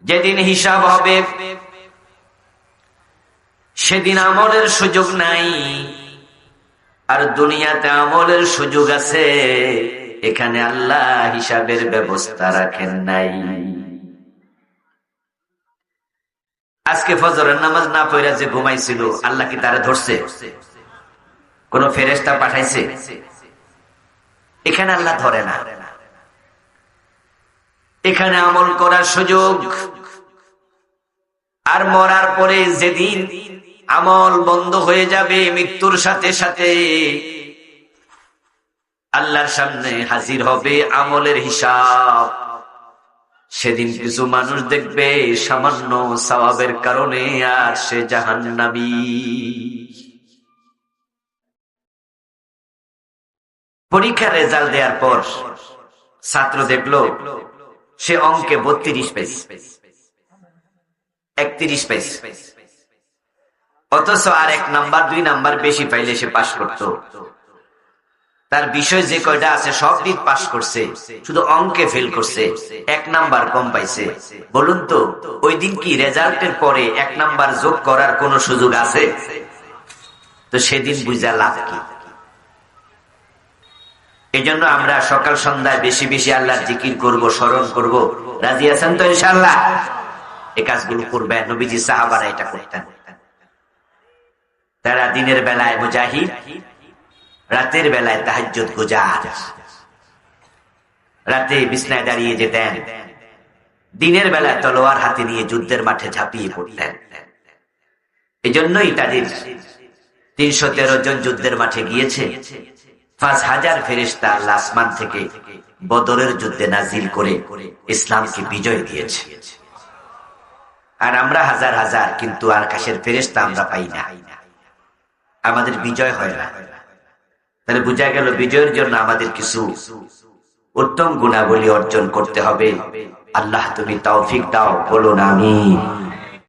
যেদিন হিসাব হবে সেদিন আমলের সুযোগ নাই, আর দুনিয়াতে আমলের সুযোগ আছে। এখানে আল্লাহ হিসাবের ব্যবস্থা রাখেন নাই। আজকে ফজরের নামাজ না পড়ে যে ঘুমাইছিল, আল্লাহ কি তারা ধরছে? কোন ফেরেশতা পাঠাইছে? এখানে আল্লাহ ধরে না। এখানে আমল করার সুযোগ। আর মরার পরে যেদিন আমল বন্ধ হয়ে যাবে, মৃত্যুর সাথে সাথে আল্লাহর সামনে হাজির হবে আমলের হিসাব। সেদিন কিছু মানুষ দেখবে সামান্য সওয়াবের কারণে আর সে জাহান্নামী। পরীক্ষার রেজাল্ট দেওয়ার পর ছাত্র দেখলো সে অঙ্কে 32 পেয়েছে, 31 পেয়েছে, অথচ আর 1 নাম্বার 2 নাম্বার বেশি পাইলে সে পাশ করত। তার বিষয় যে কয়টা আছে সব দিক পাশ করছে, শুধু অঙ্কে ফেল করছে, 1 নাম্বার কম পাইছে। বলুন তো ওই দিন কি রেজাল্টের পরে 1 নাম্বার যোগ করার কোন সুযোগ আছে? তো সেদিন বুঝা লাভ কি? এই জন্য আমরা সকাল সন্ধ্যায় বেশি বেশি আল্লাহর জিকির করব, স্মরণ করব। রাজি আছেন তো ইনশাআল্লাহ? এই কাজগুলো করবে। নবীজি সাহাবারা এটা করতেন। তারা দিনের বেলায় মুজাহিদ, রাতের বেলায় তাহাজ্জুদ গুজার। রাতে বিছনায় দাঁড়িয়ে যেতেন, দিনের বেলায় তলোয়ার হাতে নিয়ে যুদ্ধের মাঠে ঝাঁপিয়ে পড়তেন। এই জন্যই তাদের 313 জন যুদ্ধের মাঠে গিয়েছে। 5000 ফেরেশতা আল্লাহ আসমান থেকে বদরের যুদ্ধে নাজিল করে ইসলামকে বিজয় দিয়েছে। আর আমরা হাজার হাজার, কিন্তু আকাশের ফেরেশতা আমরা পাই না, আমাদের বিজয় হয় না। তাহলে বোঝা গেল বিজয়ের জন্য আমাদের কিছু উত্তম গুণাবলী অর্জন করতে হবে। আল্লাহ তুমি তৌফিক দাও, বলুন আমিন।